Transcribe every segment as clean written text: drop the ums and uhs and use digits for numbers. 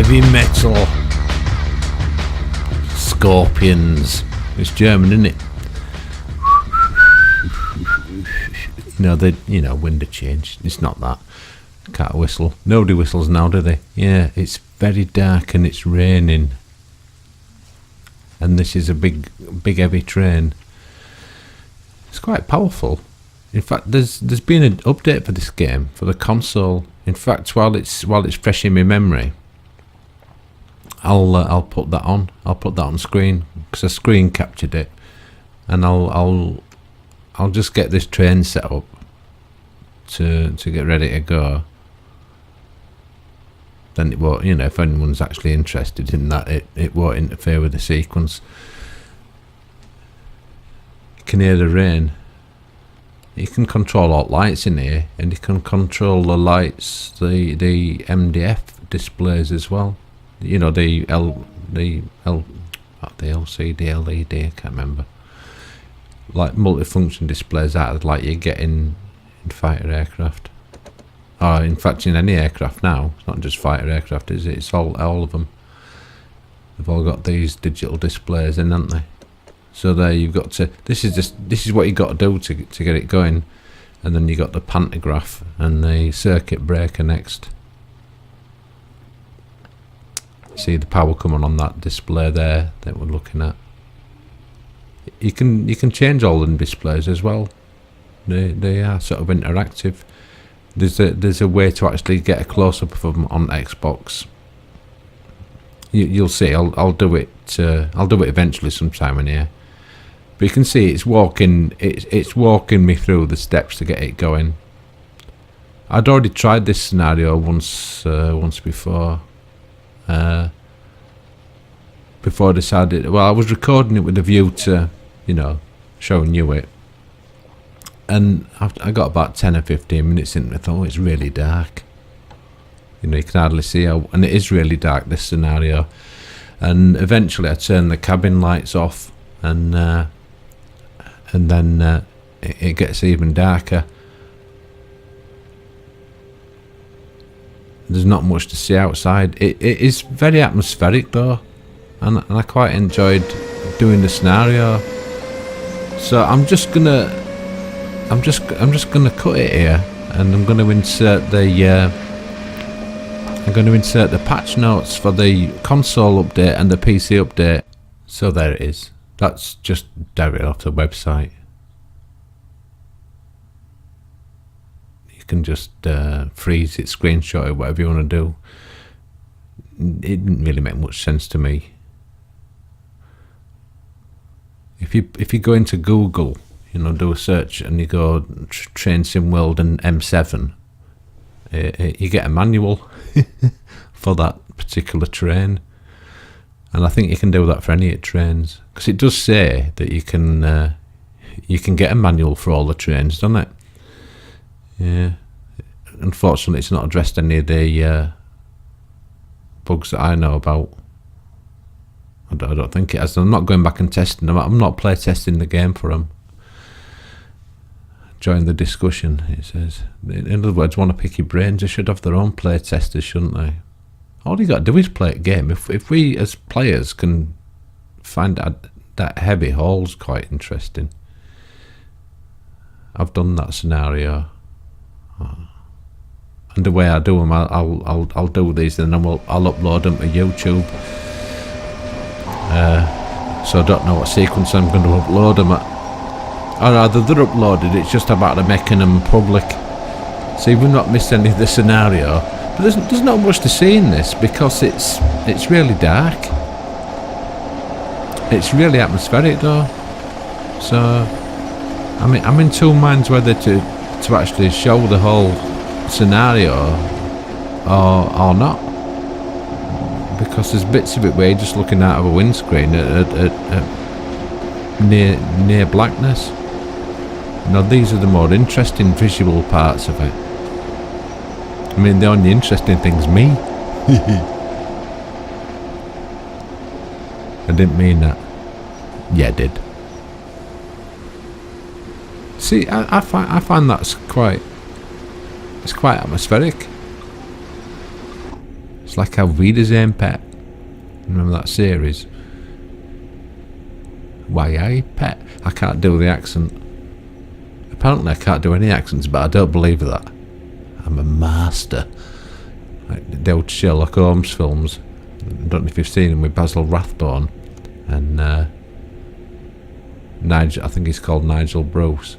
Heavy metal. Scorpions. It's German, isn't it? Wind change. It's not that. Can't whistle. Nobody whistles now, do they? Yeah, it's very dark and it's raining. And this is a big heavy train. It's quite powerful. In fact, there's been an update for this game for the console. In fact, while it's fresh in my memory, I'll put that on. I'll put that on screen because I screen captured it, and I'll just get this train set up to get ready to go. Then it won't, if anyone's actually interested in that, it won't interfere with the sequence. You can hear the rain. You can control all lights in here, and you can control the lights, the MDF displays as well. The LCD, LED, I can't remember. Like multifunction displays that like you get in fighter aircraft. Or in fact in any aircraft now. It's not just fighter aircraft, is it? It's all of them. They've all got these digital displays in, haven't they? So there you've got to, this is what you got to do to get it going. And then you got the pantograph and the circuit breaker next. See the power coming on that display there that we're looking at. You can change all the displays as well. They are sort of interactive. There's a way to actually get a close up of them on Xbox. You'll see. I'll do it. I'll do it eventually sometime in here. But you can see it's walking. It's walking me through the steps to get it going. I'd already tried this scenario once before. Before I decided, well, I was recording it with a view to, showing you it. And I got about 10 or 15 minutes in, and I thought, oh, it's really dark. You can hardly see how, and it is really dark, this scenario. And eventually I turned the cabin lights off, and then it gets even darker. There's not much to see outside. It is very atmospheric though, and I quite enjoyed doing the scenario. So I'm just gonna cut it here, and I'm gonna insert the patch notes for the console update and the PC update. So there it is. That's just directly off the website. You can just freeze it, screenshot it, whatever you want to do. It didn't really make much sense to me. If you go into Google, do a search, and you go Train Sim World and M7, you get a manual for that particular train, and I think you can do that for any trains, because it does say that you can get a manual for all the trains, doesn't it? Yeah. Unfortunately, it's not addressed any of the bugs that I know about. I don't think it has. I'm not going back and testing them. I'm not play testing the game for them. Join the discussion, it says. In other words, want to pick your brains. They should have their own play testers, shouldn't they? All you got to do is play a game. If we as players can find that heavy haul's quite interesting. I've done that scenario. And the way I do them, I'll do these, and then I'll upload them to YouTube. So I don't know what sequence I'm going to upload them at. Or rather, they're uploaded. It's just about making them public. See, we've not missed any of the scenario. But there's not much to see in this, because it's really dark. It's really atmospheric though. So I'm in two minds whether to actually show the whole scenario or not, because there's bits of it where you're just looking out of a windscreen at near blackness. These are the more interesting visual parts of it. I mean, the only interesting thing's me. I didn't mean that. Yeah, I did. See, I find that's quite atmospheric. It's like Auf Wiedersehen, Pet. Remember that series? Why, Pet? I can't do the accent. Apparently I can't do any accents, but I don't believe that. I'm a master. Like the old Sherlock Holmes films. I don't know if you've seen them with Basil Rathbone and Nigel. I think he's called Nigel Bruce.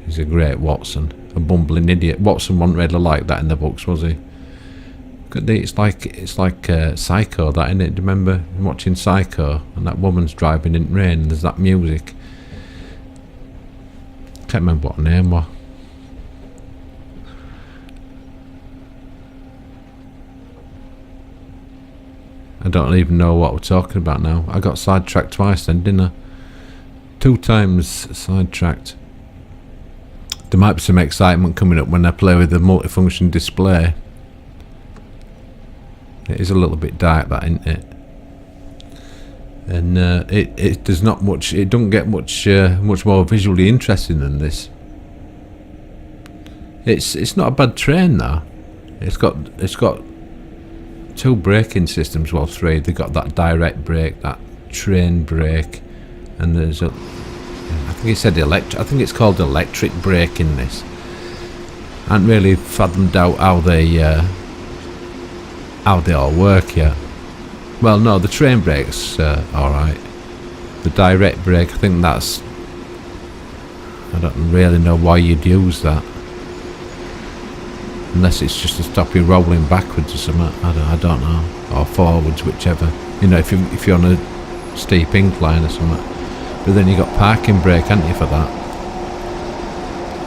He's a great Watson, a bumbling idiot. Watson wasn't really like that in the books, was he? It's like Psycho, that, isn't it? Do you remember watching Psycho and that woman's driving in rain and there's that music? Can't remember what her name was. I don't even know what we're talking about now. I got sidetracked twice then, didn't I? 2 times sidetracked. There might be some excitement coming up when I play with the multifunction display. It is a little bit dark, that, isn't it? And it does not much. It don't get much more visually interesting than this. It's not a bad train though. It's got 2 braking systems. Well, 3. They got that direct brake, that train brake, and there's a. I think he said electric. I think it's called electric brake in this. I haven't really fathomed out how they all work yet. Well, no, the train brake's alright. The direct brake, I think that's... I don't really know why you'd use that. Unless it's just to stop you rolling backwards or something. I don't know. Or forwards, whichever. You know, if you're on a steep incline or something. But then you got parking brake, haven't you, for that?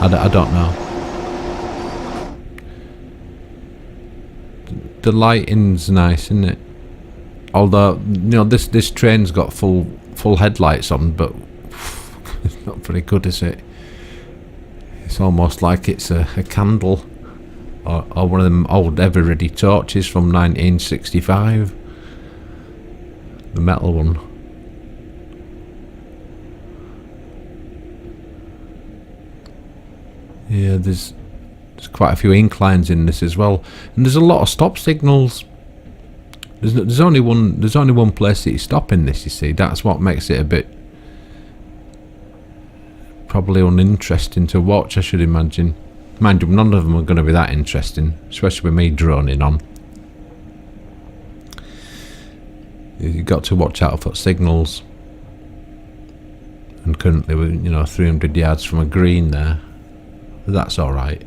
I don't know. The lighting's nice, isn't it? Although, you know, this train's got full headlights on, but it's not very good, is it? It's almost like it's a candle, or one of them old ever-ready torches from 1965. The metal one. Yeah, there's quite a few inclines in this as well, and there's a lot of stop signals. There's only one place that you stop in this, you see. That's what makes it a bit probably uninteresting to watch, I should imagine. Mind you, none of them are going to be that interesting, especially with me droning on. You've got to watch out for signals. And currently we're, you know, 300 yards from a green there. But that's alright.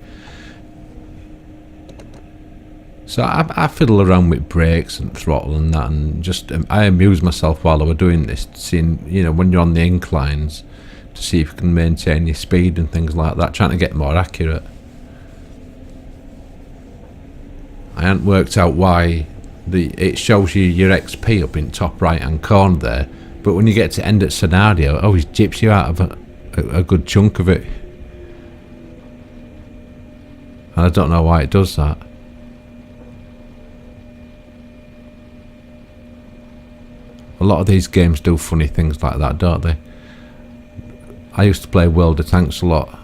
So I fiddle around with brakes and throttle and that, and just I amuse myself while I was doing this, seeing, you know, when you're on the inclines, to see if you can maintain your speed and things like that, trying to get more accurate. I hadn't worked out why it shows you your XP up in top right hand corner there, but when you get to end at scenario, it always jips you out of a good chunk of it. And I don't know why it does that. A lot of these games do funny things like that, don't they? I used to play World of Tanks a lot.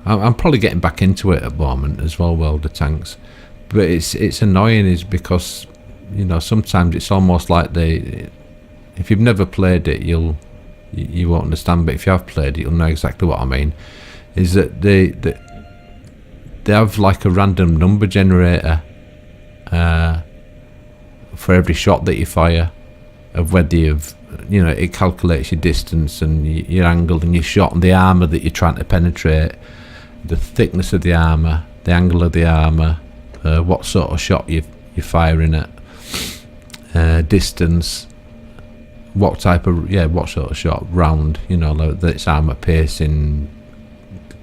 I'm probably getting back into it at the moment as well, World of Tanks. But it's annoying, is because, you know, sometimes it's almost like if you've never played it, you won't understand. But if you have played it, you'll know exactly what I mean. Is that they have like a random number generator for every shot that you fire. Of whether you've, you know, it calculates your distance and your angle and your shot and the armour that you're trying to penetrate, the thickness of the armour, the angle of the armour, what sort of shot you're firing at, distance, what sort of shot, round, you know, like that it's armour piercing,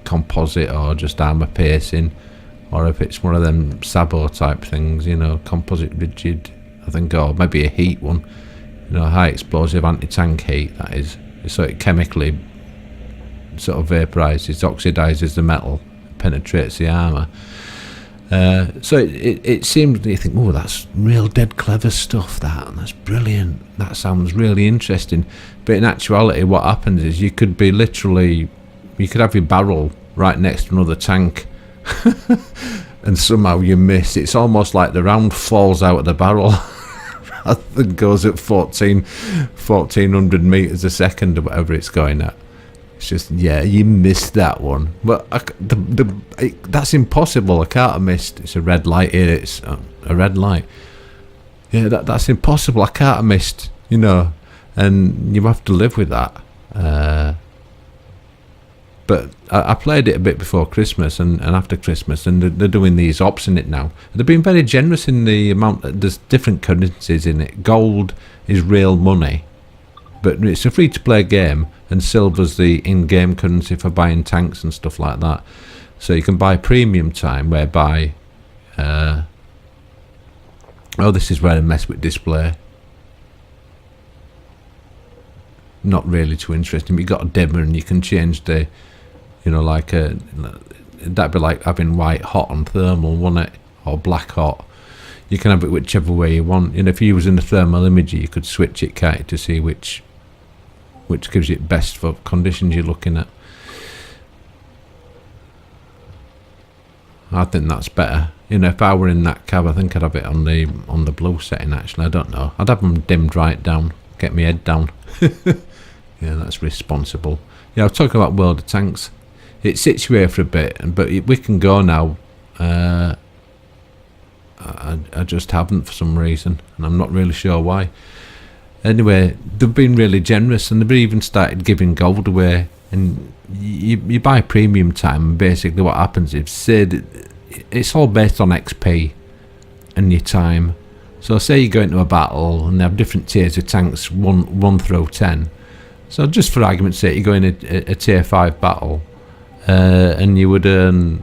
composite, or just armour piercing, or if it's one of them Sabo type things, you know, composite rigid, I think, or maybe a heat one. You know, high explosive anti-tank heat, that is. So it chemically sort of vaporizes, oxidizes the metal, penetrates the armor. So it seems, you think, oh, that's real dead clever stuff, that's brilliant, that sounds really interesting. But in actuality, what happens is you could have your barrel right next to another tank and somehow you miss. It's almost like the round falls out of the barrel rather than goes at 1400 meters a second or whatever it's going at. It's just, yeah, you missed that one. But that's impossible. I can't have missed. It's a red light here. It's a red light. Yeah, that's impossible. I can't have missed, you know, and you have to live with that. But I played it a bit before Christmas and after Christmas, and they're doing these ops in it now. They've been very generous in the amount. There's different currencies in it. Gold is real money, but it's a free-to-play game, and silver's the in-game currency for buying tanks and stuff like that. So you can buy premium time, whereby... oh, this is where I mess with display. Not really too interesting, but you got a dimmer and you can change the... You know, like that'd be like having white hot on thermal, wouldn't it? Or black hot. You can have it whichever way you want. You know, if you was in the thermal imager, you could switch it, can't you, to see which gives you best for conditions you're looking at. I think that's better. You know, if I were in that cab, I think I'd have it on the blue setting. Actually, I don't know. I'd have them dimmed right down, get my head down. Yeah, that's responsible. Yeah, I was talking about World of Tanks. It sits you here for a bit, but we can go now. I just haven't for some reason, and I'm not really sure why. Anyway, they've been really generous, and they've even started giving gold away. And you buy premium time, and basically what happens is, say it's all based on XP and your time. So say you go into a battle, and they have different tiers of tanks, 1 through 10. So just for argument's sake, you go in a tier 5 battle, and you'd earn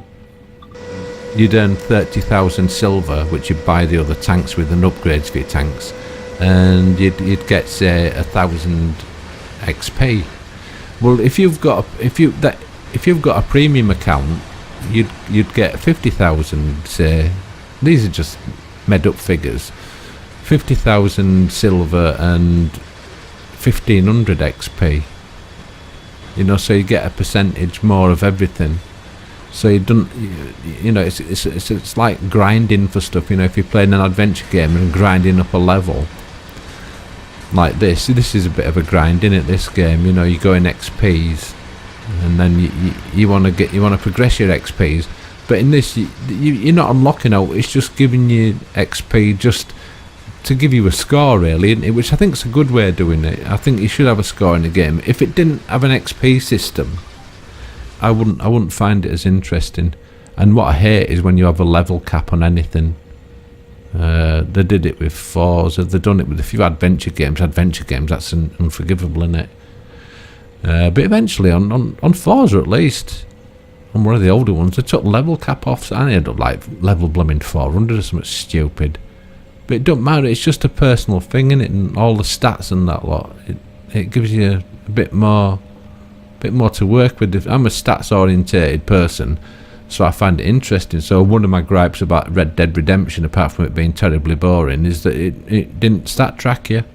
30,000 silver, which you'd buy the other tanks with and upgrades for your tanks, and you'd get, say, 1,000 XP. Well, if you've got a premium account, you'd get 50,000. Say, these are just made up figures. 50,000 silver and 1,500 XP. You know, so you get a percentage more of everything. So you don't, you know, it's like grinding for stuff. You know, if you're playing an adventure game and grinding up a level like this is a bit of a grind, isn't it? This game, you know, you go in XPs, and then you want to progress your XPs. But in this, you're not unlocking out. It's just giving you XP just to give you a score, really, isn't it? Which I think is a good way of doing it. I think you should have a score in the game. If it didn't have an XP system, I wouldn't find it as interesting. And what I hate is when you have a level cap on anything. They did it with Forza. They've done it with a few adventure games. That's unforgivable, isn't it? But eventually, on Forza at least, on one of the older ones, they took level cap off. So I ended up like level blooming 400 or something stupid. But it don't matter. It's just a personal thing, innit? And all the stats and that lot. It gives you a bit more to work with. I'm a stats orientated person, so I find it interesting. So one of my gripes about Red Dead Redemption, apart from it being terribly boring, is that it didn't stat track you.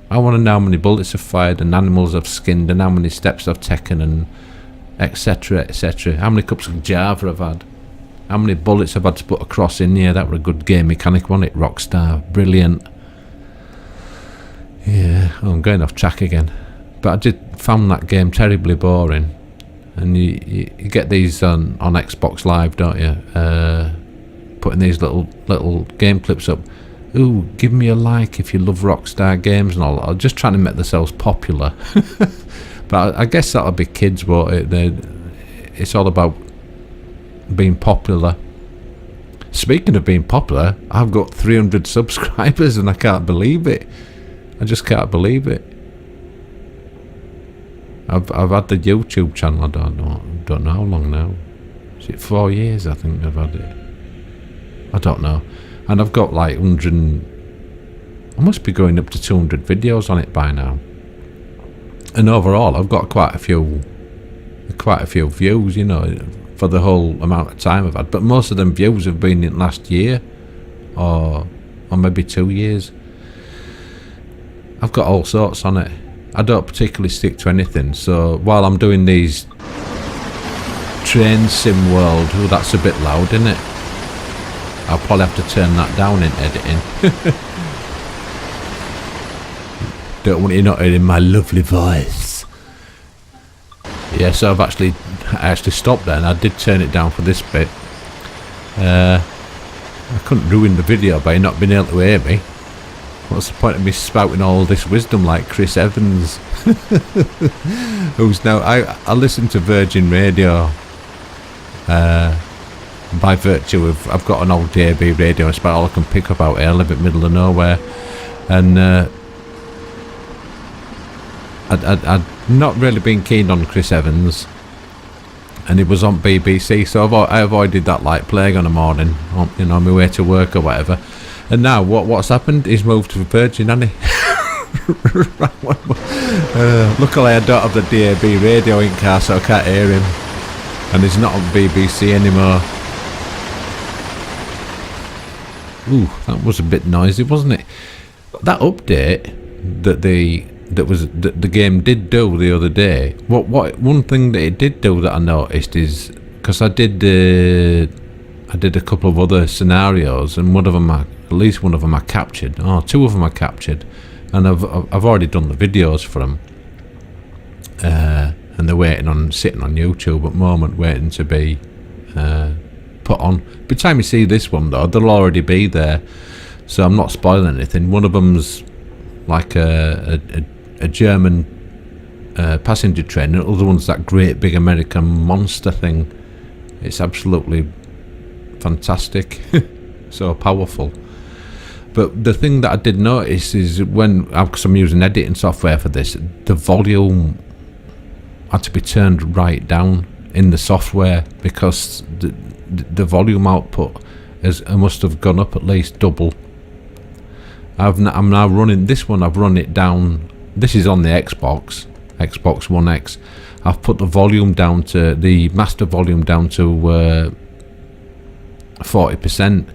I want to know how many bullets I've fired and animals I've skinned and how many steps I've taken and etc, etc. How many cups of Java I've had. How many bullets I've had to put across in here. That were a good game mechanic, wasn't it? Rockstar. Brilliant. Yeah, I'm going off track again. But I found that game terribly boring. And you get these on Xbox Live, don't you? Putting these little game clips up. Ooh, give me a like if you love Rockstar games and all that. Just trying to make themselves popular. But I guess that'll be kids, won't it? It's all about being popular. Speaking of being popular, I've got 300 subscribers and I can't believe it. I just can't believe it. I've had the YouTube channel, I don't know how long now. Is it 4 years? I think I've had it. I don't know. And I've got like 100. I must be going up to 200 videos on it by now. And overall, I've got quite a few views, you know, for the whole amount of time I've had. But most of them views have been in last year, or maybe 2 years. I've got all sorts on it. I don't particularly stick to anything. So while I'm doing these Train Sim World. Oh, that's a bit loud, isn't it? I'll probably have to turn that down in editing. Don't want you not hearing my lovely voice. Yeah, so I actually stopped there, and I did turn it down for this bit. I couldn't ruin the video by not being able to hear me. What's the point of me spouting all this wisdom like Chris Evans? Who's now... I listen to Virgin Radio by virtue of... I've got an old DAB radio. It's about all I can pick up out here. I live in the middle of nowhere. And I'd not really been keen on Chris Evans. And it was on BBC, so I avoided that like plague on a morning, on my way to work or whatever. And now what's happened? He's moved to Virgin, hasn't he? Luckily I don't have the DAB radio in car, so I can't hear him. And he's not on BBC anymore. Ooh, that was a bit noisy, wasn't it? That update that the game did do the other day. One thing that it did do that I noticed is, because I did a couple of other scenarios, and at least one of them I captured. Oh, two of them I captured, and I've already done the videos for them. And they're sitting on YouTube at the moment, waiting to be put on. By the time you see this one though, they'll already be there, so I'm not spoiling anything. One of them's like a German passenger train, and the other one's that great big American monster thing. It's absolutely fantastic. So powerful. But the thing that I did notice is because I'm using editing software for this, the volume had to be turned right down in the software, because the volume output must have gone up at least double. I'm now running this one. I've run it down. This is on the Xbox One X. I've put the volume down to the master volume down to 40%,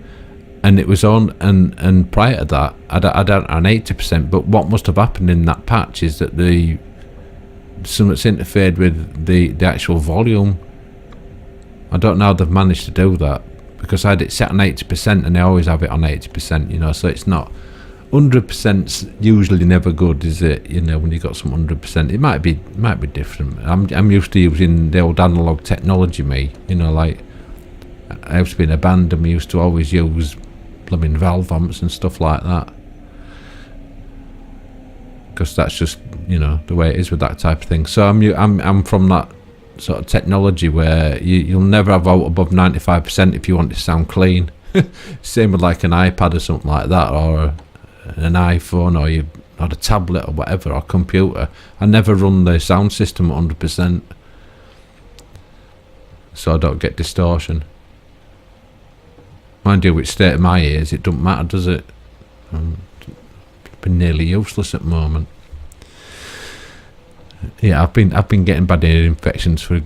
and it was on. And prior to that, I'd on 80%. But what must have happened in that patch is that something's interfered with the actual volume. I don't know how they've managed to do that, because I had it set on 80%, and they always have it on 80%. So it's not 100%'s usually never good, is it? When you got some 100%, it might be different. I'm used to using the old analog technology. Like I used to be in a band, and we used to always use blooming valve amps and stuff like that, because that's just the way it is with that type of thing. So I'm from that sort of technology where you'll never have out above 95% if you want it to sound clean. Same with like an iPad or something like that, or an iPhone, or a tablet or whatever, or computer. I never run the sound system at 100%, so I don't get distortion. Mind you, which state of my ears, it doesn't matter, does it? It's been nearly useless at the moment. Yeah, I've been getting bad ear infections for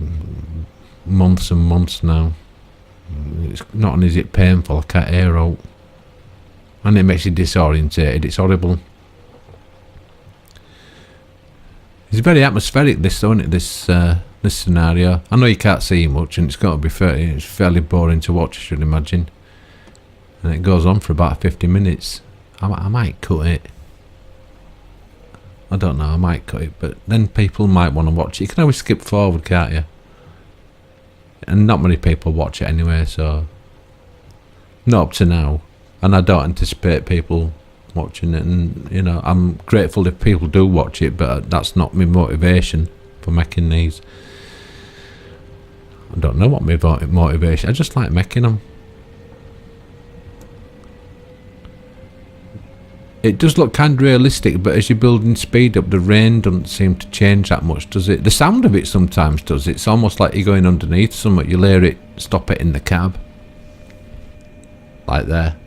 months and months now. It's not only is it painful, I can't hear out. And it makes you disorientated. It's horrible. It's very atmospheric, this, though, isn't it? This scenario. I know you can't see much, and it's got to be fairly boring to watch, I should imagine. And it goes on for about 50 minutes. I might cut it. I don't know. I might cut it, but then people might want to watch it. You can always skip forward, can't you? And not many people watch it anyway, so not up to now. And I don't anticipate people watching it, and I'm grateful if people do watch it, but that's not my motivation for making these. I don't know what my motivation. I just like making them. It does look kind of realistic, but as you're building speed up, the rain doesn't seem to change that much, does it? The sound of it sometimes does. It's almost like you're going underneath something. You'll hear it, stop it in the cab, like there.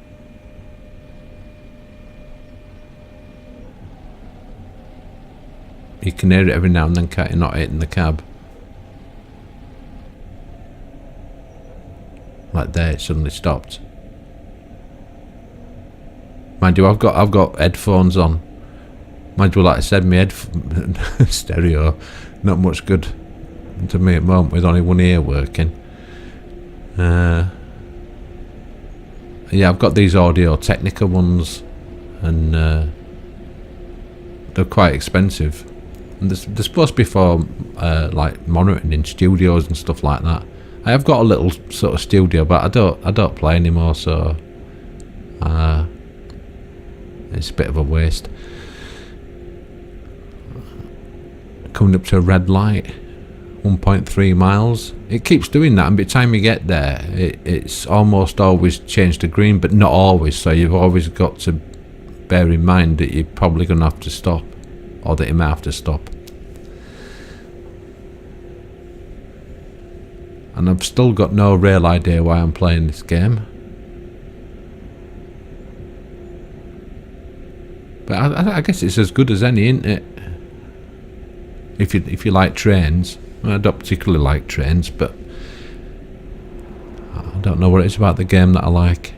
You can hear it every now and then, can't you? Not hitting the cab. Like there, it suddenly stopped. Mind you, I've got headphones on. Mind you, like I said, my stereo, not much good. to me at the moment with only one ear working. Yeah, I've got these Audio Technica ones, and they're quite expensive. And they're supposed to be for like monitoring in studios and stuff like that. I have got a little sort of studio, but I don't play anymore, so it's a bit of a waste. Coming up to a red light, 1.3 miles. It keeps doing that, and by the time you get there, it's almost always changed to green, but not always. So you've always got to bear in mind that you're probably going to have to stop, or that you may have to stop. And I've still got no real idea why I'm playing this game. But I guess it's as good as any, isn't it? If you like trains. I don't particularly like trains, but I don't know what it is about the game that I like.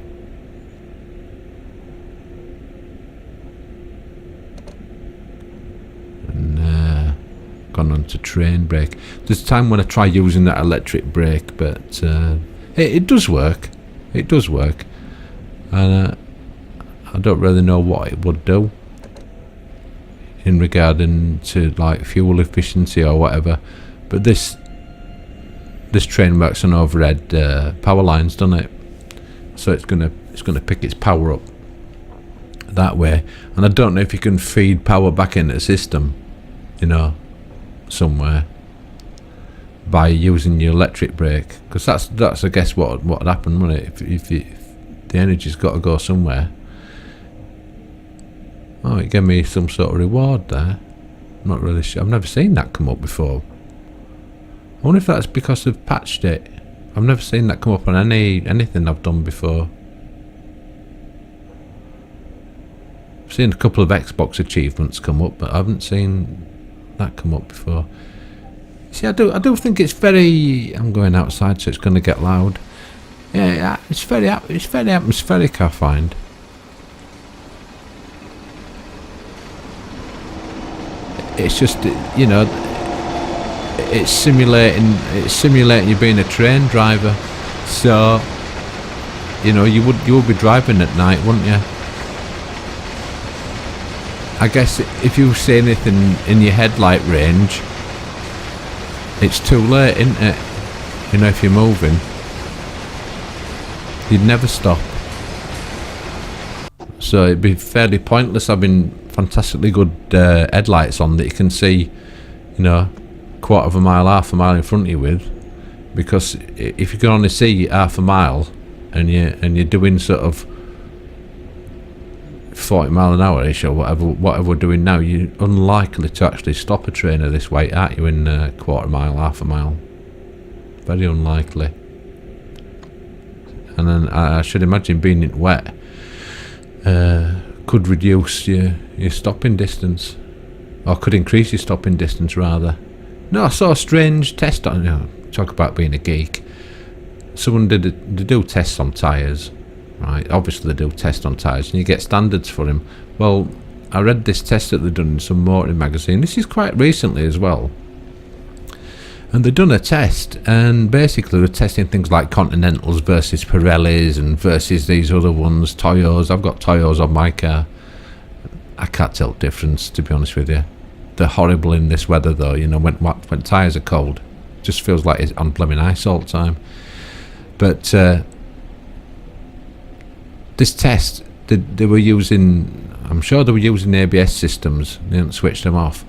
And gone on to train brake. There's a time when I try using that electric brake, but it does work. It does work, and I don't really know what it would do in regarding to like fuel efficiency or whatever. But this train works on overhead power lines, doesn't it? So it's gonna pick its power up that way. And I don't know if you can feed power back into the system, you know, somewhere by using your electric brake, because that's I guess what would happen, wouldn't it? If the energy's got to go somewhere. Oh, it gave me some sort of reward there. I'm not really sure. I've never seen that come up before. I wonder if that's because they've patched it. I've never seen that come up on anything I've done before. I've seen a couple of Xbox achievements come up, but I haven't seen that come up before. See, I do think it's very. I'm going outside, so it's going to get loud. Yeah, it's very atmospheric, I find. It's just, you know, it's simulating you being a train driver. So, you know, you would be driving at night, wouldn't you? I guess if you see anything in your headlight range, it's too late, isn't it? You know, if you're moving, you'd never stop. So it'd be fairly pointless having fantastically good headlights on that you can see, you know, quarter of a mile, half a mile in front of you with, because if you can only see half a mile and you're doing sort of 40 mile an hour ish or whatever we're doing now, you're unlikely to actually stop a train of this weight, aren't you, in a quarter mile, half a mile? Very unlikely. And then I should imagine being in wet could reduce your stopping distance, or could increase your stopping distance rather. No, I saw a strange test on, you know, talk about being a geek. Someone they do tests on tyres, right? Obviously they do tests on tyres, and you get standards for them. Well, I read this test that they've done in some motoring magazine. This is quite recently as well. And they've done a test, and basically they're testing things like Continentals versus Pirellis and versus these other ones, Toyos. I've got Toyos on my car. I can't tell the difference, to be honest with you. They're horrible in this weather though, you know, when tyres are cold. It just feels like it's on blooming ice all the time. But this test, they were using, I'm sure they were using ABS systems. They didn't switch them off.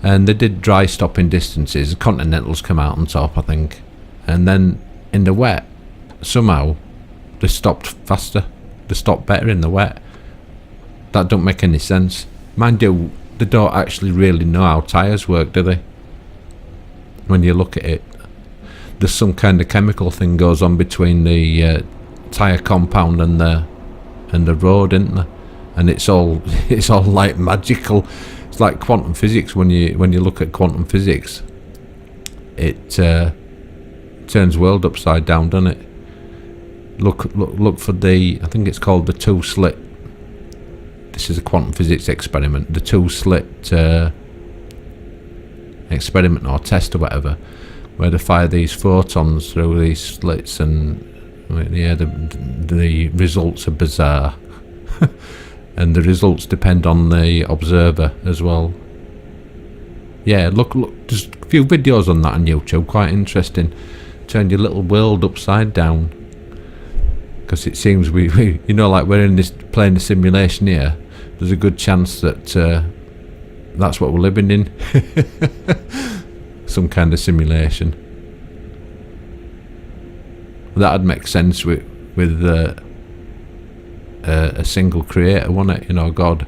And they did dry stopping distances. Continentals come out on top, I think. And then in the wet, somehow they stopped faster. They stopped better in the wet. That don't make any sense. Mind you, they don't actually really know how tyres work, do they? When you look at it, there's some kind of chemical thing goes on between the tyre compound and the road, isn't there? And it's all like magical. It's like quantum physics. When you look at quantum physics, it turns the world upside down, doesn't it? Look for the, I think it's called the two-slit. This is a quantum physics experiment. The two-slit experiment or test or whatever, where they fire these photons through these slits, and yeah, the results are bizarre. And the results depend on the observer as well. Yeah, look, there's a few videos on that on YouTube, quite interesting. Turn your little world upside down. Because it seems we you know, like we're in this playing the simulation here. There's a good chance that that's what we're living in. Some kind of simulation. That'd make sense with a single creator, wouldn't it? You know, God.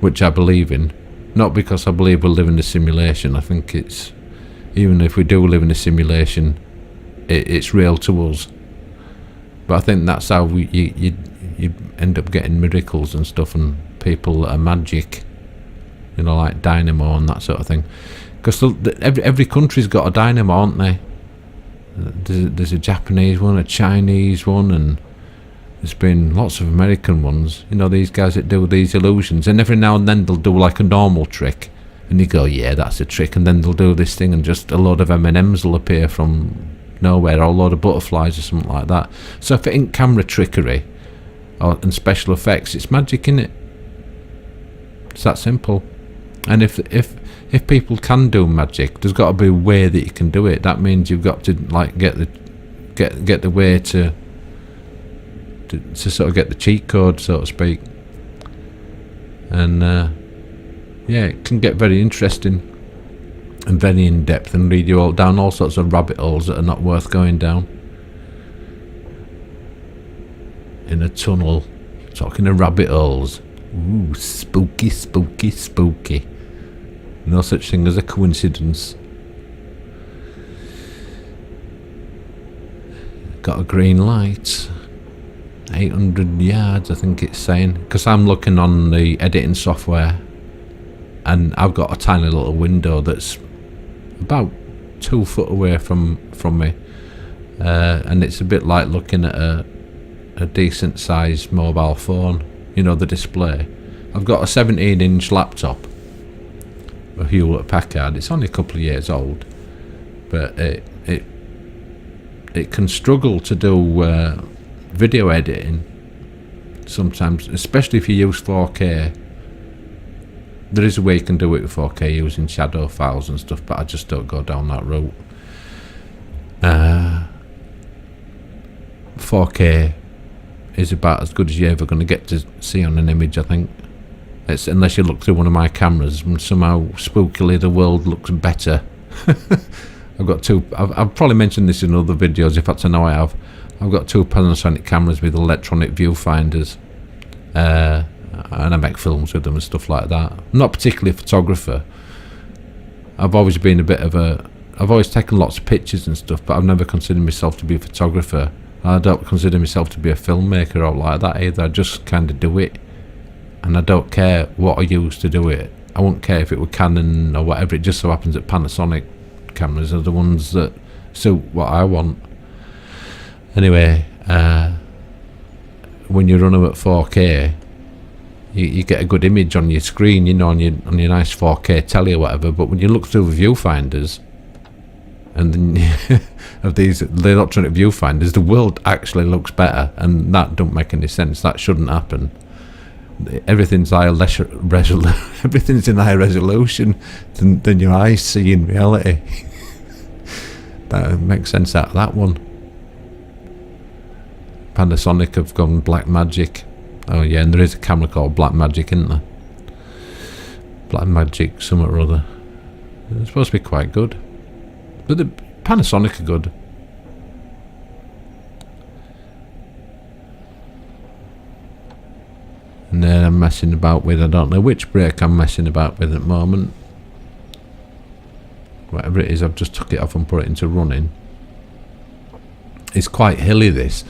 Which I believe in. Not because I believe we'll live in a simulation. I think it's, even if we do live in a simulation, it's real to us. But I think that's how you end up getting miracles and stuff, and people that are magic, you know, like dynamo and that sort of thing. Because every country's got a dynamo, aren't they? There's a Japanese one, a Chinese one, and there's been lots of American ones. You know, these guys that do these illusions, and every now and then they'll do like a normal trick, and you go, yeah, that's a trick, and then they'll do this thing, and just a load of M&Ms will appear from nowhere, or a load of butterflies or something like that. So if it ain't camera trickery and special effects, it's magic, innit? It's that simple. And if people can do magic, there's got to be a way that you can do it. That means you've got to like get the way to sort of get the cheat code, so to speak. And yeah, it can get very interesting and very in depth, and lead you all down all sorts of rabbit holes that are not worth going down. In a tunnel, talking of rabbit holes. Ooh, spooky, spooky, spooky. No such thing as a coincidence. Got a green light. 800 yards, I think it's saying. Because I'm looking on the editing software, and I've got a tiny little window that's about 2 foot away from me. And it's a bit like looking at a decent sized mobile phone. You know, the display. I've got a 17-inch laptop, a Hewlett Packard. It's only a couple of years old, but it can struggle to do video editing sometimes, especially if you use 4K. There is a way you can do it with 4K using shadow files and stuff, but I just don't go down that route. 4K is about as good as you're ever going to get to see on an image, I think. It's unless you look through one of my cameras, and somehow spookily the world looks better. I've got two. I've probably mentioned this in other videos. In fact, I know I have. I've got 2 Panasonic cameras with electronic viewfinders, and I make films with them and stuff like that. I'm not particularly a photographer. I've always been a bit of a. I've always taken lots of pictures and stuff, but I've never considered myself to be a photographer. I don't consider myself to be a filmmaker or like that either. I just kind of do it, and I don't care what I use to do it. I wouldn't care if it were Canon or whatever. It just so happens that Panasonic cameras are the ones that suit what I want. Anyway, when you run them at 4K, you get a good image on your screen, you know, on your nice 4K telly or whatever. But when you look through the viewfinders, and then of these the electronic viewfinders, the world actually looks better, and that don't make any sense. That shouldn't happen. Everything's everything's in higher resolution than your eyes see in reality. That makes sense out of that one. Panasonic have gone Black Magic. Oh yeah, and there is a camera called Black Magic, isn't there? Black Magic something or other. It's supposed to be quite good. But the Panasonic are good. And then I'm messing about with, I don't know which brake I'm messing about with at the moment. Whatever it is, I've just took it off and put it into running. It's quite hilly, this.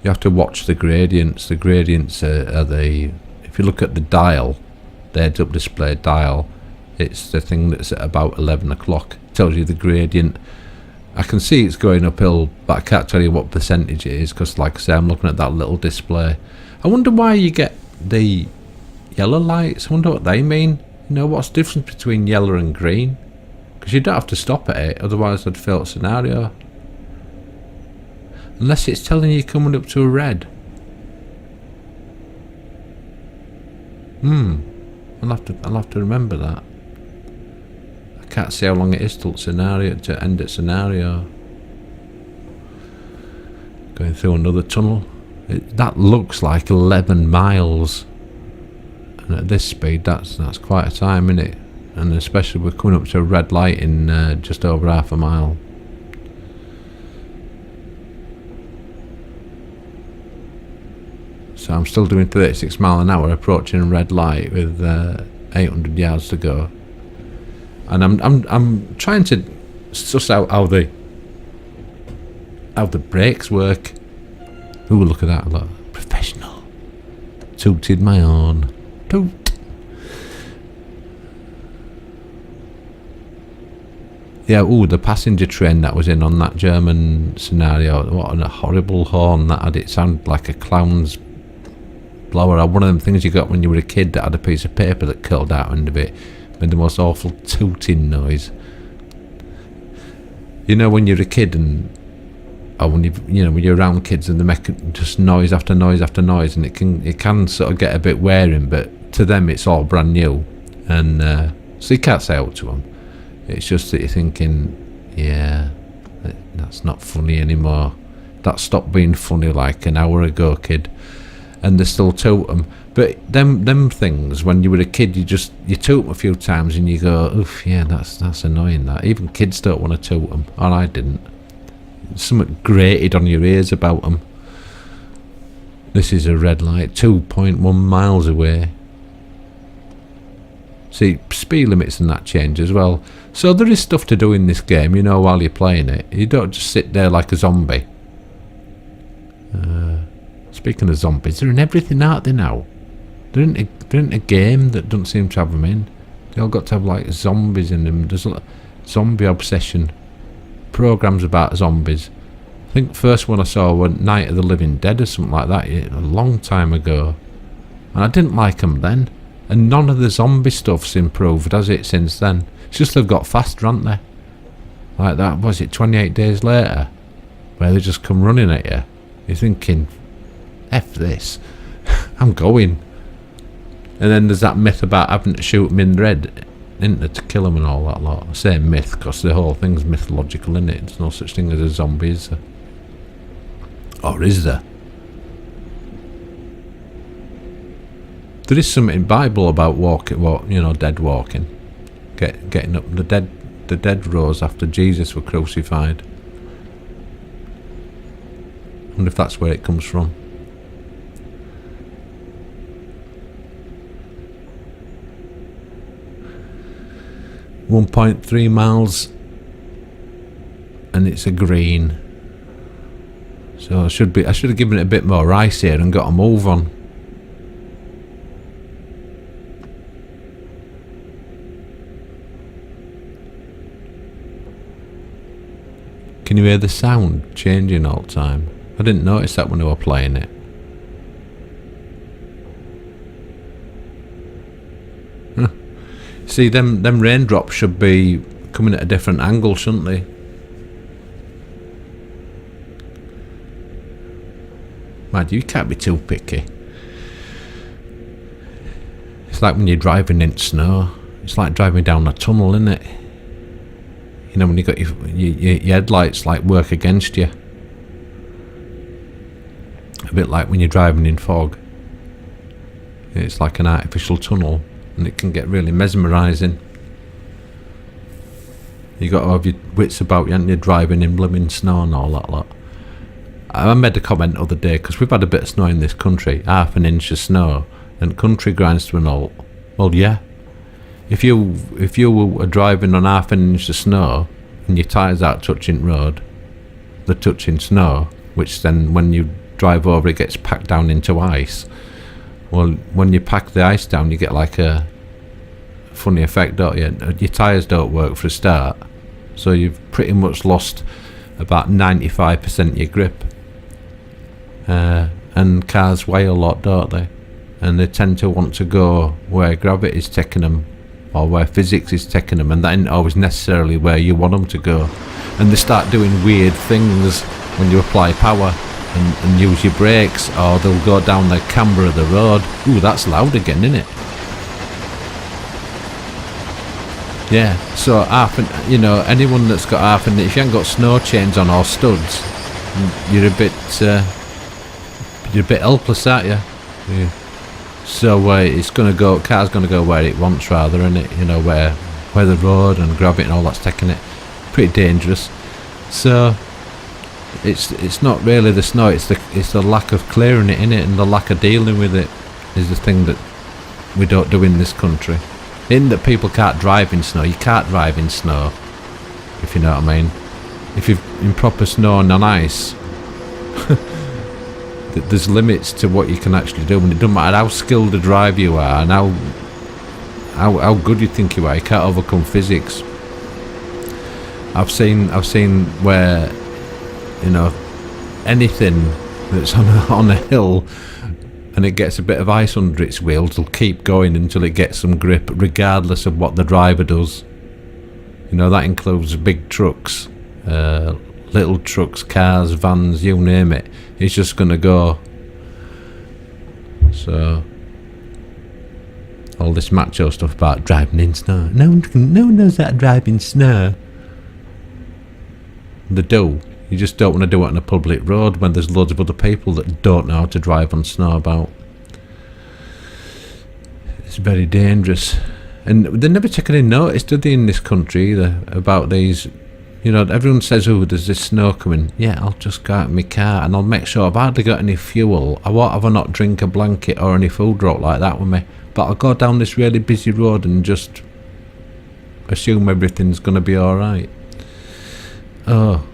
You have to watch the gradients. The gradients are the... If you look at the dial, the heads-up display dial, it's the thing that's at about 11 o'clock. Tells you the gradient. I can see it's going uphill, but I can't tell you what percentage it is, because like I say, I'm looking at that little display. I wonder why you get the yellow lights. I wonder what they mean. You know, what's the difference between yellow and green? Because you don't have to stop at it, otherwise I'd fail scenario. Unless it's telling you coming up to a red. I'll have to remember that. I can't see how long it is till scenario to end at scenario. Going through another tunnel. That looks like 11 miles. And at this speed, that's quite a time, isn't it? And especially we're coming up to a red light in just over half a mile. So I'm still doing 36 mile an hour, approaching a red light with 800 yards to go. And I'm trying to suss out how the brakes work. Ooh, look at that! Look, professional. Tooted my own. Toot. Yeah, ooh, the passenger train that was in on that German scenario. What a horrible horn that had. It sounded like a clown's blower. One of them things you got when you were a kid that had a piece of paper that curled out end of it. Made the most awful tooting noise. You know when you're a kid and when when you're around kids and they make just noise after noise after noise, and it can sort of get a bit wearing, but to them it's all brand new, and so you can't say out to them. It's just that you're thinking, yeah, that's not funny anymore. That stopped being funny like an hour ago, kid. And they still toot them. But them things, when you were a kid, you toot them a few times and you go, oof, yeah, that's annoying. That even kids don't want to toot them, or I didn't. Something grated on your ears about them. This is a red light, 2.1 miles away. See, speed limits and that change as well. So there is stuff to do in this game, while you're playing it. You don't just sit there like a zombie. Speaking of zombies, they're in everything, aren't they now? They're in a game that doesn't seem to have them in. They all got to have like zombies in them. There's a zombie obsession. Programs about zombies. I think the first one I saw was Night of the Living Dead or something like that a long time ago. And I didn't like them then. And none of the zombie stuff's improved, has it, since then? It's just they've got faster, haven't they? Like that, was it 28 days later? Where they just come running at you. You're thinking, F this. I'm going. And then there's that myth about having to shoot them in the head, isn't there, to kill them and all that lot. I say myth because the whole thing's mythological, isn't it? There's no such thing as a zombie, is there? Or is there? There is something in the Bible about dead walking. Getting up. The dead rose after Jesus were crucified. I wonder if that's where it comes from. .3 miles, and it's a green. So I should have given it a bit more ice here and got a move on. Can you hear the sound changing all the time? I didn't notice that when we were playing it. See, them raindrops should be coming at a different angle, shouldn't they? Man, you can't be too picky. It's like when you're driving in snow. It's like driving down a tunnel, isn't it? When you got your headlights like work against you. A bit like when you're driving in fog. It's like an artificial tunnel. And it can get really mesmerising. You got to have your wits about you, haven't you, driving in blooming snow and all that lot. I made a comment the other day because we've had a bit of snow in this country, half an inch of snow, and country grinds to an halt. Well, yeah. If you were driving on half an inch of snow and your tyres aren't touching road, they're touching snow, which then when you drive over it gets packed down into ice. Well, when you pack the ice down, you get like a funny effect, don't you? Your tyres don't work for a start, so you've pretty much lost about 95% of your grip. And cars weigh a lot, don't they? And they tend to want to go where gravity's taking them or where physics is taking them, and that ain't always necessarily where you want them to go. And they start doing weird things when you apply power and use your brakes, or they'll go down the camber of the road. Ooh, that's loud again, isn't it? Yeah, so anyone that's got half an, if you haven't got snow chains on or studs, you're a bit helpless, aren't you? Yeah. So it's gonna go, car's gonna go where it wants, rather, isn't it? You know, where the road and gravity and all that's taking it. Pretty dangerous. So it's not really the snow, it's the lack of clearing it, innit, and the lack of dealing with it is the thing that we don't do in this country. In that people can't drive in snow. You can't drive in snow, if you know what I mean. If you're in proper snow and on ice, there's limits to what you can actually do, and it doesn't matter how skilled a driver you are and how good you think you are. You can't overcome physics. I've seen where, you know, anything that's on a hill and it gets a bit of ice under its wheels, will keep going until it gets some grip, regardless of what the driver does. You know, that includes big trucks, little trucks, cars, vans, you name it. It's just going to go. So, all this macho stuff about driving in snow. No one knows how to drive in snow. They do. You just don't want to do it on a public road when there's loads of other people that don't know how to drive on snow about. It's very dangerous. And they never take any notice, do they, in this country either, about these. You know, everyone says, oh, there's this snow coming. Yeah, I'll just go out in my car and I'll make sure I've hardly got any fuel. I won't have not drink a blanket or any food drop like that with me. But I'll go down this really busy road and just assume everything's going to be alright. Oh,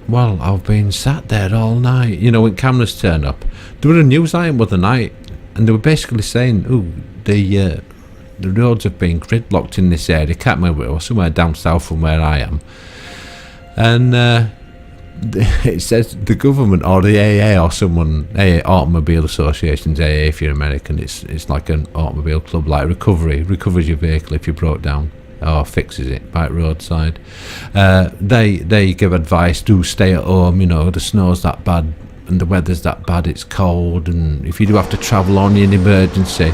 well, I've been sat there all night. You know, when cameras turn up. There was a news item the other night, and they were basically saying, oh, the roads have been gridlocked in this area. Can't remember, it was somewhere down south from where I am. And it says the government or the AA or someone, AA, Automobile Associations, AA if you're American, it's like an automobile club, like recovers your vehicle if you broke down, or fixes it by roadside. They give advice, do stay at home, you know, the snow's that bad and the weather's that bad, it's cold, and if you do have to travel on in emergency.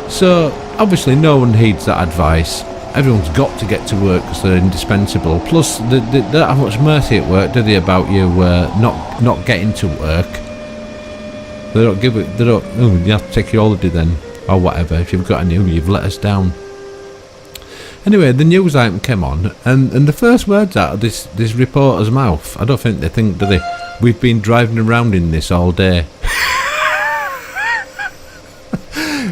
So obviously no one heeds that advice. Everyone's got to get to work because they're indispensable. Plus they don't have much mercy at work, do they, about you not getting to work. They don't give it, oh, you have to take your holiday then, or whatever. If you've got any, you've let us down. Anyway, the news item came on, and the first words out of this reporter's mouth, I don't think they think, do they? We've been driving around in this all day.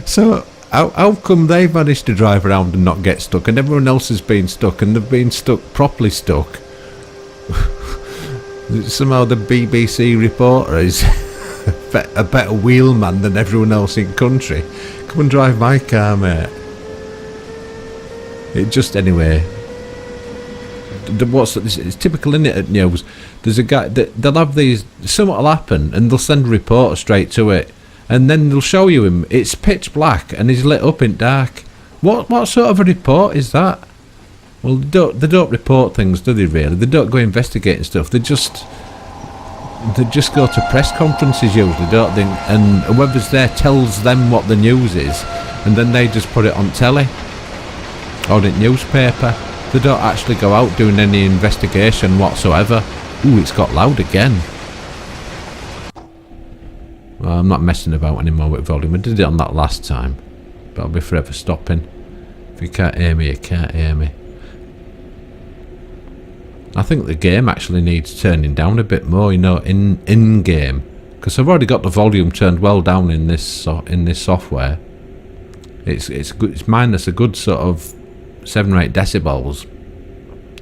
So, how come they've managed to drive around and not get stuck, and everyone else has been stuck, and they've been stuck, properly stuck? Somehow the BBC reporter is a better wheelman than everyone else in country. Come and drive my car, mate. It just, anyway, it's typical, isn't it, at news? There's a guy that they'll have these, something will happen and they'll send a reporter straight to it, and then they'll show you him, it's pitch black and he's lit up in dark. What sort of a report is that? Well, they don't report things, do they, really? They don't go investigating stuff. They just go to press conferences usually, don't they? And whoever's there tells them what the news is, and then they just put it on telly or in newspaper. They don't actually go out doing any investigation whatsoever. Ooh, it's got loud again. Well, I'm not messing about anymore with volume. I did it on that last time, but I'll be forever stopping. If you can't hear me, you can't hear me. I think the game actually needs turning down a bit more, you know, in game, because I've already got the volume turned well down in this software. It's good. It's minus a good sort of 7 or 8 decibels,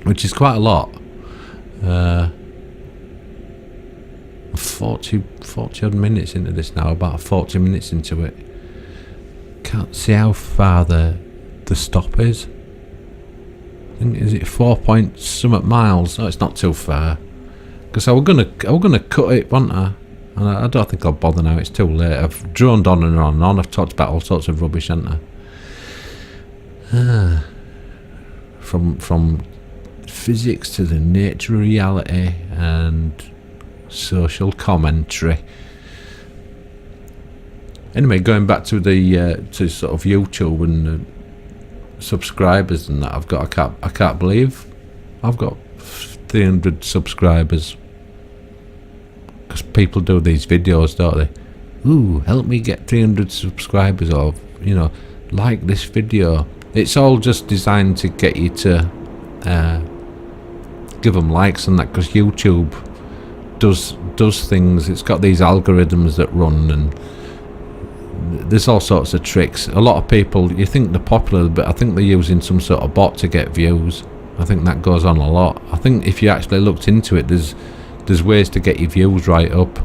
which is quite a lot. 40 odd minutes into this now, about 40 minutes into it. Can't see how far the stop is. I think, is it 4 point something miles? Oh, it's not too far. Because I was gonna cut it, wasn't I? And I don't think I'll bother now. It's too late. I've droned on and on and on. I've talked about all sorts of rubbish, haven't I? from physics to the nature of reality and social commentary. Anyway, going back to the to sort of YouTube and subscribers and that I've got, I can't believe I've got 300 subscribers, because people do these videos, don't they? Ooh, help me get 300 subscribers, or you know, like this video. It's all just designed to get you to give them likes and that, because YouTube does things. It's got these algorithms that run, and there's all sorts of tricks. A lot of people, you think they're popular, but I think they're using some sort of bot to get views. I think that goes on a lot. I think if you actually looked into it, there's ways to get your views right up.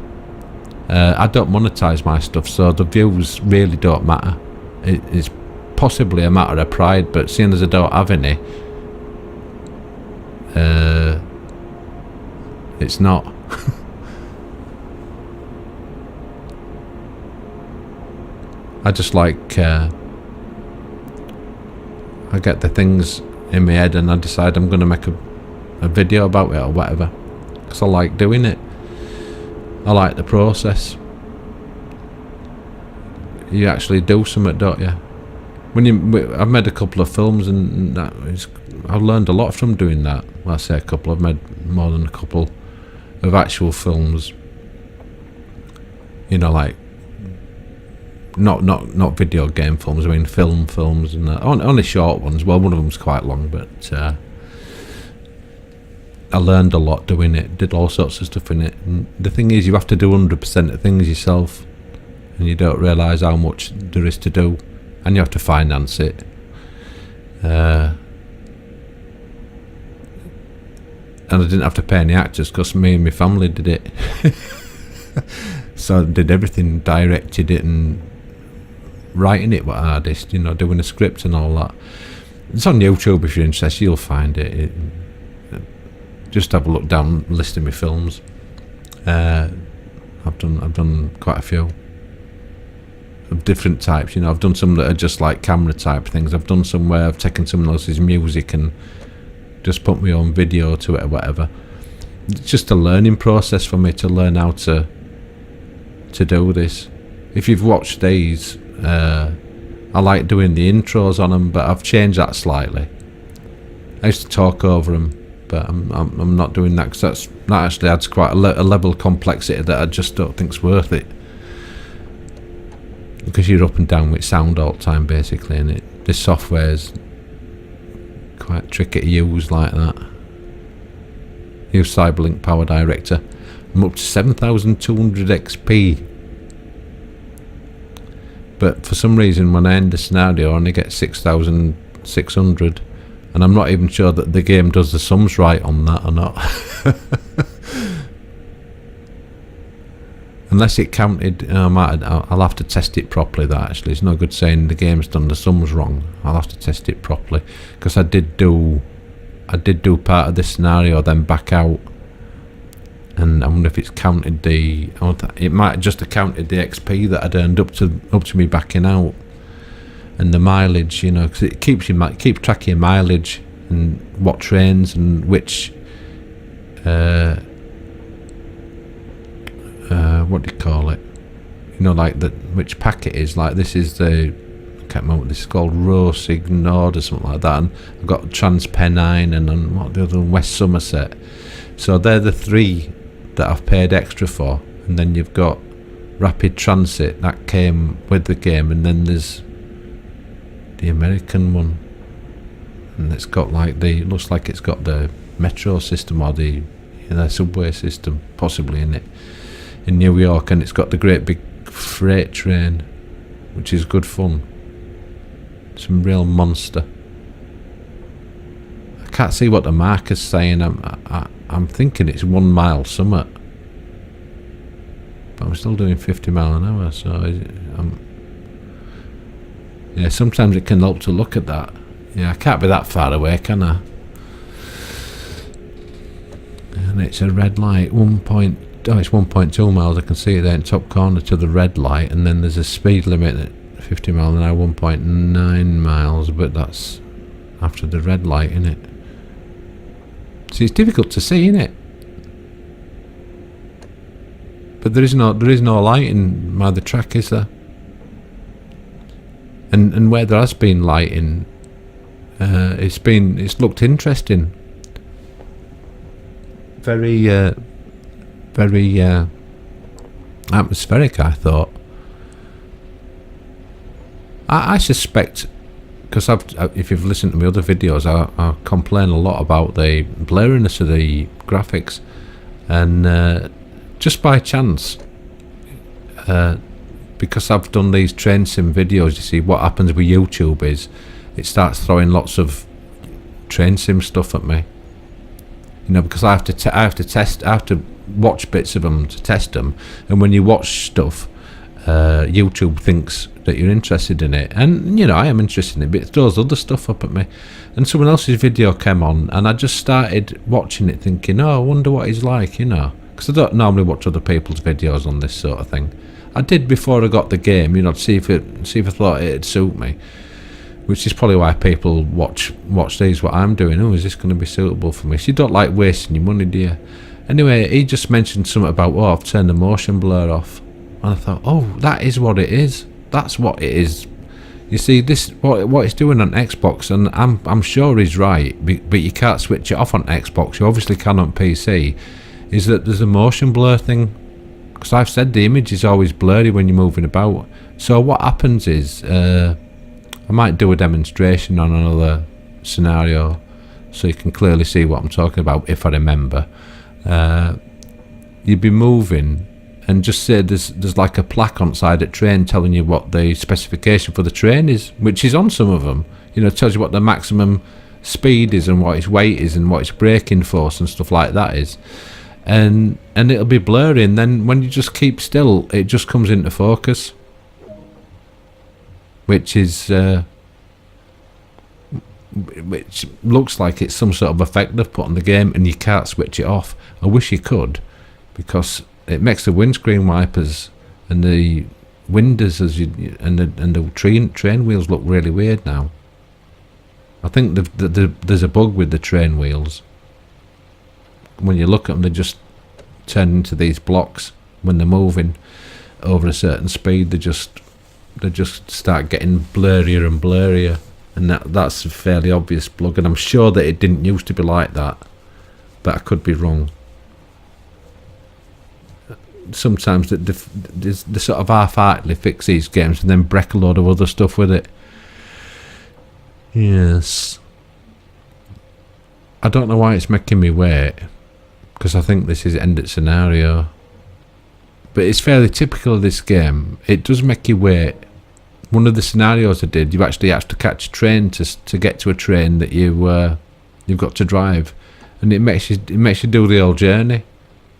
I don't monetize my stuff, so the views really don't matter. It's possibly a matter of pride, but seeing as I don't have any, it's not. I just like I get the things in my head and I decide I'm going to make a video about it or whatever, because I like doing it. I like the process. You actually do something, don't you? I've made a couple of films, and I've learned a lot from doing that. Well, I say a couple, I've made more than a couple of actual films. You know, like not video game films. I mean, films and that. Only short ones. Well, one of them's quite long, but I learned a lot doing it. Did all sorts of stuff in it. And the thing is, you have to do 100% of things yourself, and you don't realise how much there is to do, and you have to finance it. And I didn't have to pay any actors, because me and my family did it. So I did everything, directed it and writing it, what hardest, you know, doing a script and all that. It's on YouTube if you're interested, you'll find it. Just have a look down the list of my films. I've done quite a few of different types, you know. I've done some that are just like camera type things. I've done some where I've taken someone else's music and just put my own video to it or whatever. It's just a learning process for me to learn how to do this. If you've watched these, I like doing the intros on them, but I've changed that slightly. I used to talk over them, but I'm not doing that, because that actually adds quite a level of complexity that I just don't think's worth it, because you're up and down with sound all the time basically, and this software's quite tricky to use like that. Use Cyberlink Power Director. I'm up to 7,200 XP, but for some reason when I end the scenario I only get 6,600, and I'm not even sure that the game does the sums right on that or not. Unless it counted, I'll have to test it properly. That actually, it's no good saying the game's done the sums wrong. I'll have to test it properly, because I did do part of this scenario, then back out, and I wonder if it's counted it might just have counted the XP that I'd earned up to me backing out, and the mileage, you know, because it keeps track of your mileage and what trains and which what do you call it, you know, like which pack it is. Like this is I can't remember what this is called, Rosig Nord or something like that, and I've got Transpennine and what the other one, West Somerset. So they're the three that I've paid extra for, and then you've got Rapid Transit that came with the game, and then there's the American one, and it's got like it looks like it's got the metro system or the subway system possibly in it in New York, and it's got the great big freight train, which is good fun. Some real monster. I can't see what the marker's saying. I'm thinking it's 1 mile summit, but I'm still doing 50 mile an hour, so yeah, sometimes it can help to look at that. Yeah, I can't be that far away, can I? And it's a red light, it's 1.2 miles. I can see it there in the top corner to the red light, and then there's a speed limit at 50 mile an hour, 1.9 miles, but that's after the red light, innit? See, it's difficult to see, innit? But there is no lighting by the track, is there? And where there has been lighting, it's looked interesting. Very atmospheric, I thought. I suspect, because if you've listened to my other videos, I complain a lot about the blurriness of the graphics, and just by chance, because I've done these train sim videos, you see, what happens with YouTube is it starts throwing lots of train sim stuff at me. You know, because I have to watch bits of them to test them, and when you watch stuff, YouTube thinks that you're interested in it, and you know, I am interested in it, but it throws other stuff up at me. And someone else's video came on, and I just started watching it, thinking, oh, I wonder what he's like, you know, because I don't normally watch other people's videos on this sort of thing. I did before I got the game, you know, to see if I thought it'd suit me, which is probably why people watch these, what I'm doing. Oh, is this going to be suitable for me? So you don't like wasting your money, do you? Anyway, he just mentioned something about, oh, I've turned the motion blur off, and I thought, oh, that is what it is. That's what it is. You see, this what it's doing on Xbox, and I'm sure he's right, but you can't switch it off on Xbox. You obviously can on PC. Is that there's a motion blur thing? Because I've said the image is always blurry when you're moving about. So what happens is, I might do a demonstration on another scenario, so you can clearly see what I'm talking about if I remember. You'd be moving, and just say there's like a plaque on side at train telling you what the specification for the train is, which is on some of them. You know, it tells you what the maximum speed is and what its weight is and what its braking force and stuff like that is. And it'll be blurry, and then when you just keep still, it just comes into focus, which is which looks like it's some sort of effect they've put on the game, and you can't switch it off. I wish you could, because it makes the windscreen wipers and the windows and the train wheels look really weird now. I think there's a bug with the train wheels. When you look at them, they just turn into these blocks when they're moving over a certain speed. They just start getting blurrier and blurrier, and that's a fairly obvious bug. And I'm sure that it didn't used to be like that, but I could be wrong. Sometimes they sort of half-heartedly fix these games and then break a load of other stuff with it. Yes. I don't know why it's making me wait, because I think this is end of scenario. But it's fairly typical of this game. It does make you wait. One of the scenarios I did, you actually have to catch a train to get to a train that you've got to drive, and it makes you do the whole journey,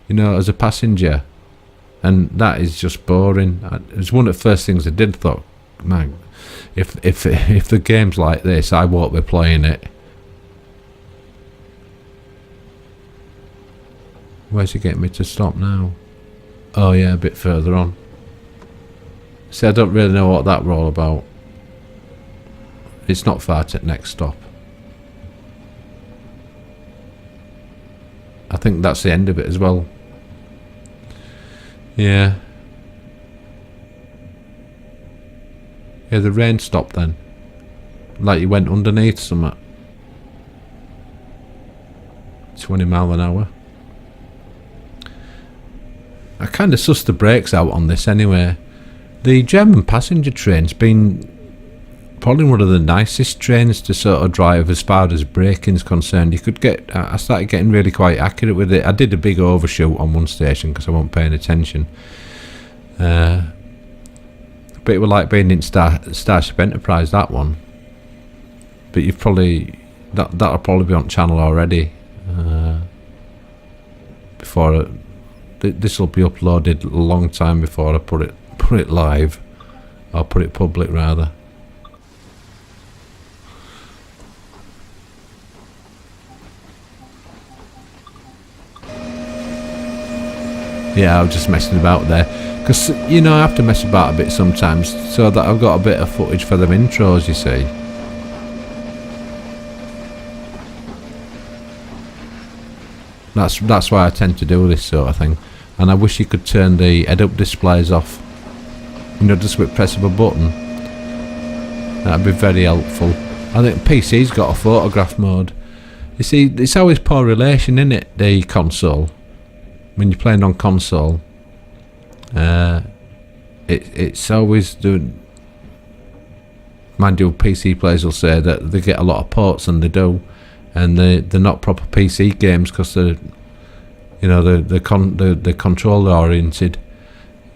you know, as a passenger, and that is just boring. It was one of the first things I did. Thought, man, if the game's like this, I won't be playing it. Where's he getting me to stop now? Oh yeah, a bit further on. See, I don't really know what that were all about. It's not far to the next stop. I think that's the end of it as well. Yeah. Yeah, the rain stopped then. Like you went underneath something. 20 miles an hour. I kind of sussed the brakes out on this anyway. The German passenger train's been probably one of the nicest trains to sort of drive as far as braking's concerned. You could get, I started getting really quite accurate with it. I did a big overshoot on one station because I wasn't paying attention. But it was like being in Starship Enterprise, that one. But you've probably, that'll probably be on channel already. Before this will be uploaded a long time before I put it live, or put it public rather. Yeah, I was just messing about there, because you know I have to mess about a bit sometimes, so that I've got a bit of footage for them intros, you see. That's why I tend to do this sort of thing. And I wish you could turn the head-up displays off. You know, just with press of a button. That'd be very helpful. I think PC's got a photograph mode. You see, it's always poor relation, isn't it? The console. When you're playing on console, it's always doing. Mind you, PC players will say that they get a lot of ports, and they do, and they're not proper PC games because they're, you know, they're controller oriented.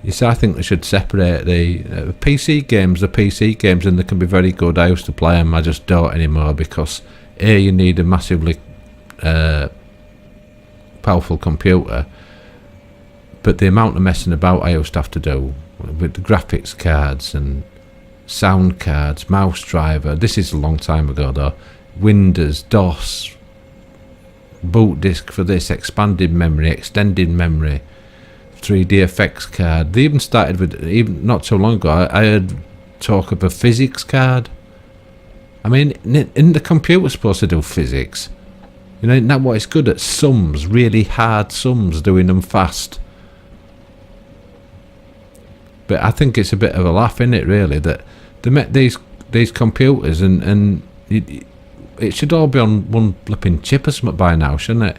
You see, I think they should separate the PC games. The PC games, and they can be very good. I used to play them. I just don't anymore because you need a massively powerful computer. But the amount of messing about I used to have to do with the graphics cards and sound cards, mouse driver. This is a long time ago though. Windows, DOS, boot disk for this, expanded memory, extended memory, 3D effects card. They even started with, even not so long ago, I heard talk of a physics card. I mean, isn't the computer supposed to do physics? You know, isn't that what it's good at? Sums, really hard sums, doing them fast. But I think it's a bit of a laugh, isn't it, really, that they met these computers and it should all be on one flipping chip or something by now, shouldn't it?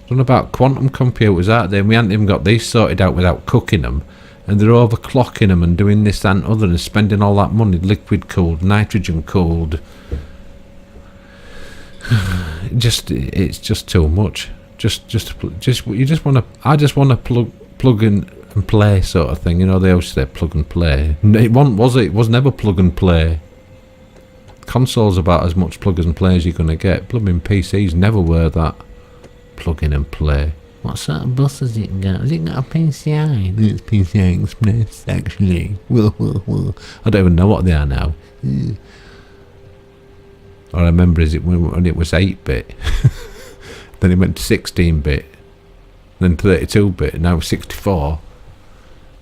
Something about quantum computers out there, and we haven't even got these sorted out without cooking them, and they're overclocking them and doing this, that and other, and spending all that money, liquid cooled, nitrogen cooled. It's just too much. I just want to plug in and play sort of thing. You know, they always say plug and play. It was never plug and play. Consoles about as much plug and play as you're going to get. Plugging PCs never were that. Plug in and play. What sort of bus has it got? Has it got a PCI? It's PCI Express, actually. I don't even know what they are now. All I remember is when it was 8-bit. Then it went to 16-bit. Then 32-bit. Now 64.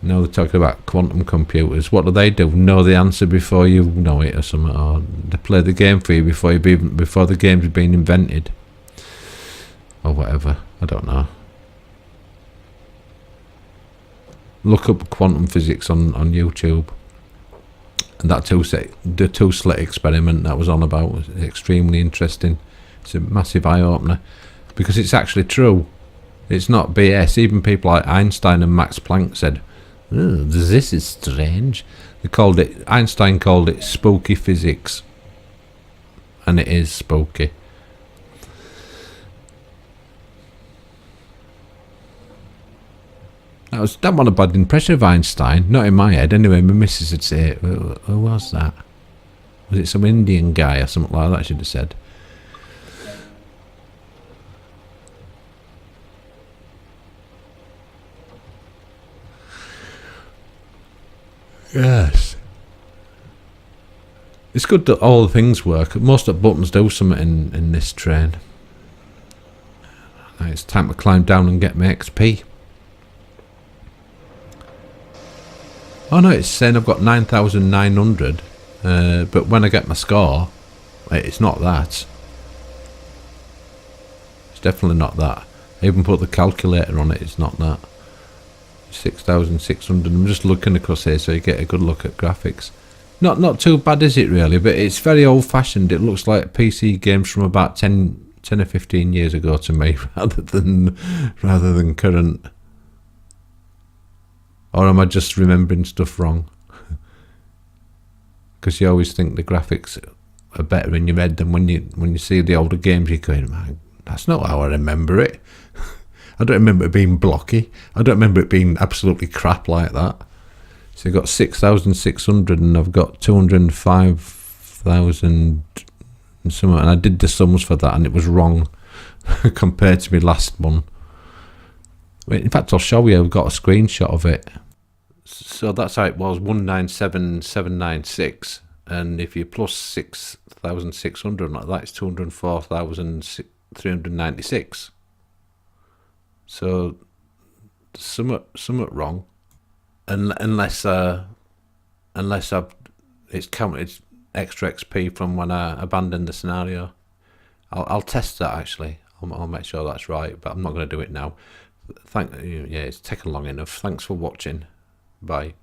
Now they're talking about quantum computers. What do? Know the answer before you know it or something, or they play the game for you before the game's been invented, or whatever. I don't know. Look up quantum physics on YouTube, and that the two-slit experiment that was on about was extremely interesting. It's a massive eye-opener because it's actually true. It's not BS. Even people like Einstein and Max Planck said, "Oh, this is strange." Einstein called it spooky physics. And it is spooky. That one a bad impression of Einstein. Not in my head anyway. My missus would say, who was that? Was it some Indian guy or something like that, I should have said. Yes. It's good that all the things work. Most of the buttons do something in this train. Now it's time to climb down and get my XP. Oh no, it's saying I've got 9,900. But when I get my score, it's not that. It's definitely not that. I even put the calculator on it, it's not that. 6,600. I'm just looking across here so you get a good look at graphics. Not too bad, is it really? But it's very old-fashioned. It looks like PC games from about 10 or 15 years ago to me, rather than current. Or am I just remembering stuff wrong? Because you always think the graphics are better in your head than when you see the older games. You're going, man, that's not how I remember it. I don't remember it being blocky. I don't remember it being absolutely crap like that. So you've got 6,600 and I've got 205,000 and something. And I did the sums for that and it was wrong compared to my last one. In fact, I'll show you. I've got a screenshot of it. So that's how it was, 197,796. And if you plus 6,600 like that, it's 204,396. So somewhat wrong, unless it's counted extra XP from when I abandoned the scenario. I'll test that actually. I'll make sure that's right, but I'm not going to do it now. Yeah, it's taken long enough. Thanks for watching. Bye.